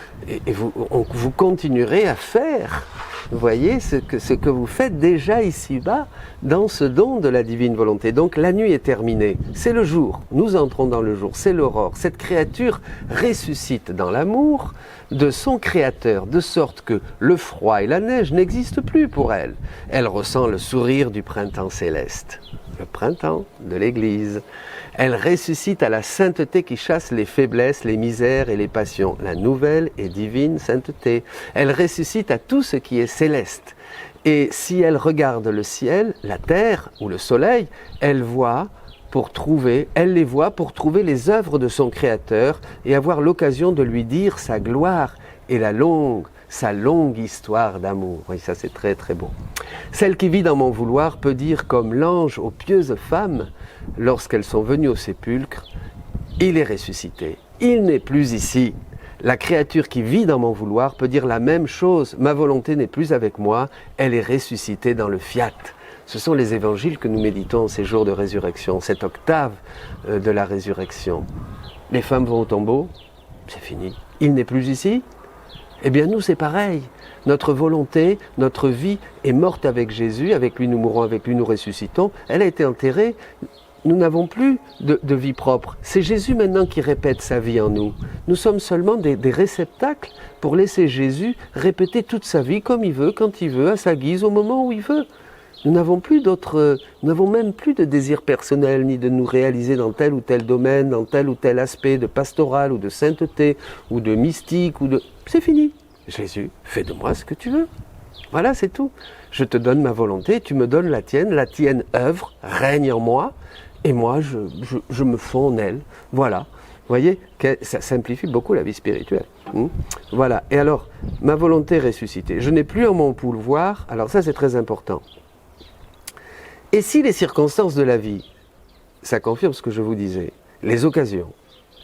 continuerez à faire. Vous voyez ce que vous faites déjà ici-bas dans ce don de la divine volonté. Donc la nuit est terminée, c'est le jour, nous entrons dans le jour, c'est l'aurore. Cette créature ressuscite dans l'amour de son Créateur, de sorte que le froid et la neige n'existent plus pour elle. Elle ressent le sourire du printemps céleste, le printemps de l'Église. Elle ressuscite à la sainteté qui chasse les faiblesses, les misères et les passions, la nouvelle et divine sainteté. Elle ressuscite à tout ce qui est céleste. Et si elle regarde le ciel, la terre ou le soleil, elle les voit pour trouver les œuvres de son Créateur et avoir l'occasion de lui dire sa gloire et sa longue histoire d'amour. Oui, ça c'est très très beau. Celle qui vit dans mon vouloir peut dire comme l'ange aux pieuses femmes, lorsqu'elles sont venues au sépulcre, il est ressuscité, il n'est plus ici. La créature qui vit dans mon vouloir peut dire la même chose, ma volonté n'est plus avec moi, elle est ressuscitée dans le fiat. Ce sont les évangiles que nous méditons en ces jours de résurrection, cette octave de la résurrection. Les femmes vont au tombeau, c'est fini, il n'est plus ici. Eh bien nous c'est pareil, notre volonté, notre vie est morte avec Jésus, avec lui nous mourons, avec lui nous ressuscitons, elle a été enterrée, nous n'avons plus de vie propre. C'est Jésus maintenant qui répète sa vie en nous. Nous sommes seulement des réceptacles pour laisser Jésus répéter toute sa vie comme il veut, quand il veut, à sa guise, au moment où il veut. Nous n'avons même plus de désir personnel, ni de nous réaliser dans tel ou tel domaine, dans tel ou tel aspect de pastoral ou de sainteté, ou de mystique, c'est fini. Jésus, fais de moi ce que tu veux. Voilà, c'est tout. Je te donne ma volonté, tu me donnes la tienne œuvre, règne en moi, et moi je me fonds en elle. Voilà. Vous voyez, ça simplifie beaucoup la vie spirituelle. Voilà. Et alors, ma volonté ressuscitée. Je n'ai plus en mon pouvoir, alors ça c'est très important. Et si les circonstances de la vie, ça confirme ce que je vous disais, les occasions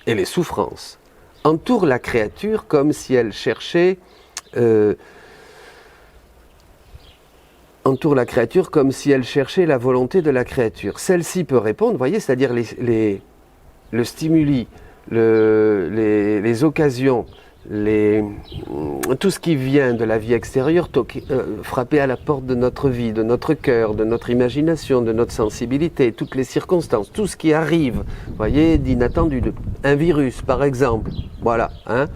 et les souffrances entourent la créature comme si elle cherchait la volonté de la créature. Celle-ci peut répondre, vous voyez, c'est-à-dire le stimuli, les occasions, tout ce qui vient de la vie extérieure, frapper à la porte de notre vie, de notre cœur, de notre imagination, de notre sensibilité, toutes les circonstances, tout ce qui arrive, vous voyez, d'inattendu, un virus par exemple, voilà, hein.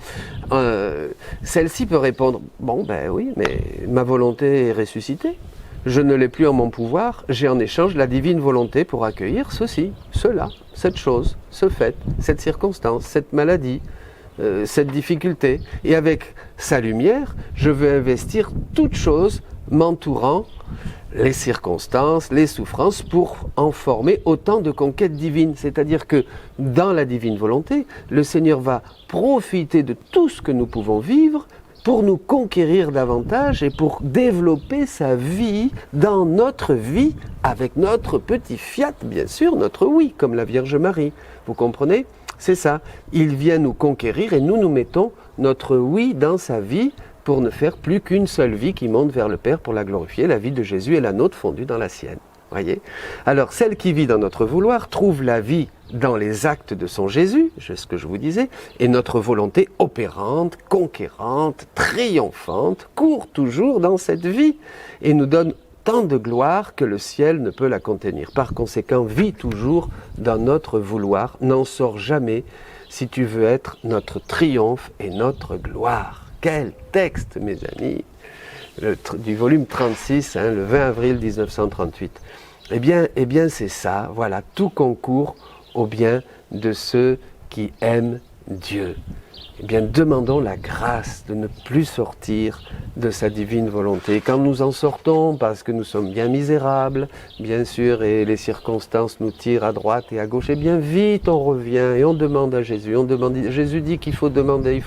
Celle-ci peut répondre, bon ben oui, mais ma volonté est ressuscitée, je ne l'ai plus en mon pouvoir, j'ai en échange la divine volonté pour accueillir ceci, cela, cette chose, ce fait, cette circonstance, cette maladie, cette difficulté. Et avec sa lumière, je veux investir toute chose m'entourant, les circonstances, les souffrances, pour en former autant de conquêtes divines. C'est-à-dire que dans la divine volonté, le Seigneur va profiter de tout ce que nous pouvons vivre pour nous conquérir davantage et pour développer sa vie dans notre vie, avec notre petit fiat, bien sûr, notre oui, comme la Vierge Marie. Vous comprenez ? C'est ça. Il vient nous conquérir et nous mettons notre oui dans sa vie pour ne faire plus qu'une seule vie qui monte vers le Père pour la glorifier. La vie de Jésus est la nôtre fondue dans la sienne. Voyez ? Alors, celle qui vit dans notre vouloir trouve la vie dans les actes de son Jésus, c'est ce que je vous disais, et notre volonté opérante, conquérante, triomphante, court toujours dans cette vie et nous donne tant de gloire que le ciel ne peut la contenir. Par conséquent, vis toujours dans notre vouloir, n'en sors jamais si tu veux être notre triomphe et notre gloire. Quel texte, mes amis, du volume 36, le 20 avril 1938. Eh bien, c'est ça, voilà, tout concourt au bien de ceux qui aiment Dieu. Eh bien, demandons la grâce de ne plus sortir de sa divine volonté. Quand nous en sortons, parce que nous sommes bien misérables, bien sûr, et les circonstances nous tirent à droite et à gauche, eh bien, vite on revient et on demande à Jésus. Jésus dit qu'il faut demander,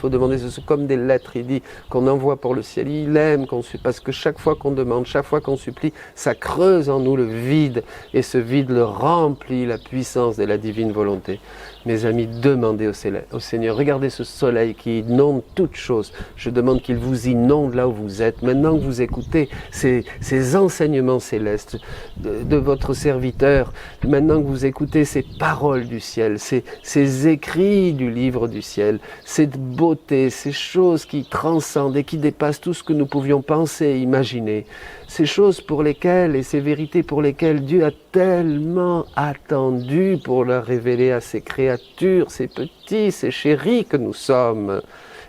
c'est comme des lettres, il dit qu'on envoie pour le ciel. Il aime parce que chaque fois qu'on demande, chaque fois qu'on supplie, ça creuse en nous le vide, et ce vide le remplit la puissance de la divine volonté. Mes amis, demandez au Seigneur, regardez ce soleil qui inonde toutes choses. Je demande qu'il vous inonde là où vous êtes. Maintenant que vous écoutez ces enseignements célestes de votre serviteur, maintenant que vous écoutez ces paroles du ciel, ces écrits du livre du ciel, cette beauté, ces choses qui transcendent et qui dépassent tout ce que nous pouvions penser et imaginer, ces choses pour lesquelles et ces vérités pour lesquelles Dieu a tellement attendu pour leur révéler à ses créatures, ces petits, ces chéris que nous sommes.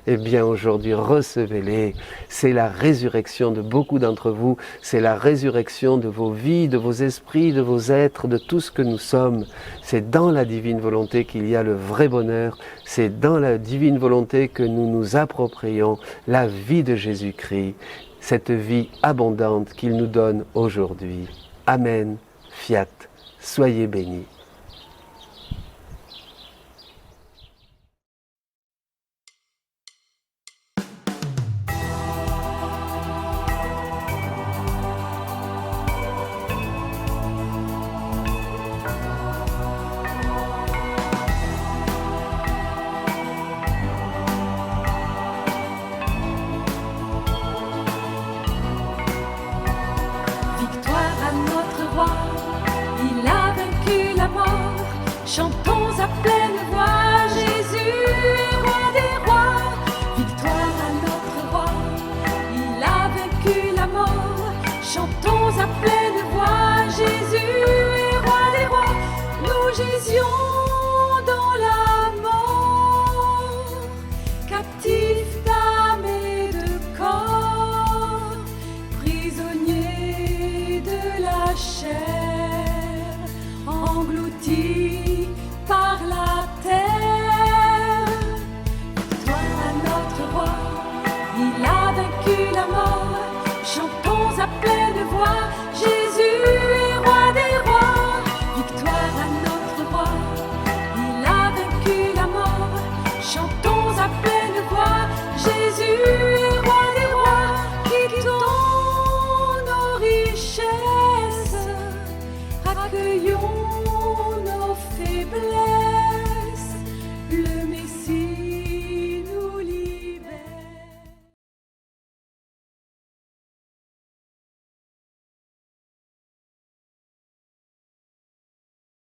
Eh bien aujourd'hui, recevez-les. C'est la résurrection de beaucoup d'entre vous, c'est la résurrection de vos vies, de vos esprits, de vos êtres, de tout ce que nous sommes. C'est dans la divine volonté qu'il y a le vrai bonheur, c'est dans la divine volonté que nous nous approprions la vie de Jésus-Christ, cette vie abondante qu'il nous donne aujourd'hui. Amen, fiat, soyez bénis. Chantons à pleine voix, Jésus est roi des rois. Victoire à notre roi, il a vaincu la mort. Chantons à pleine voix, Jésus est roi des rois. Nous gisions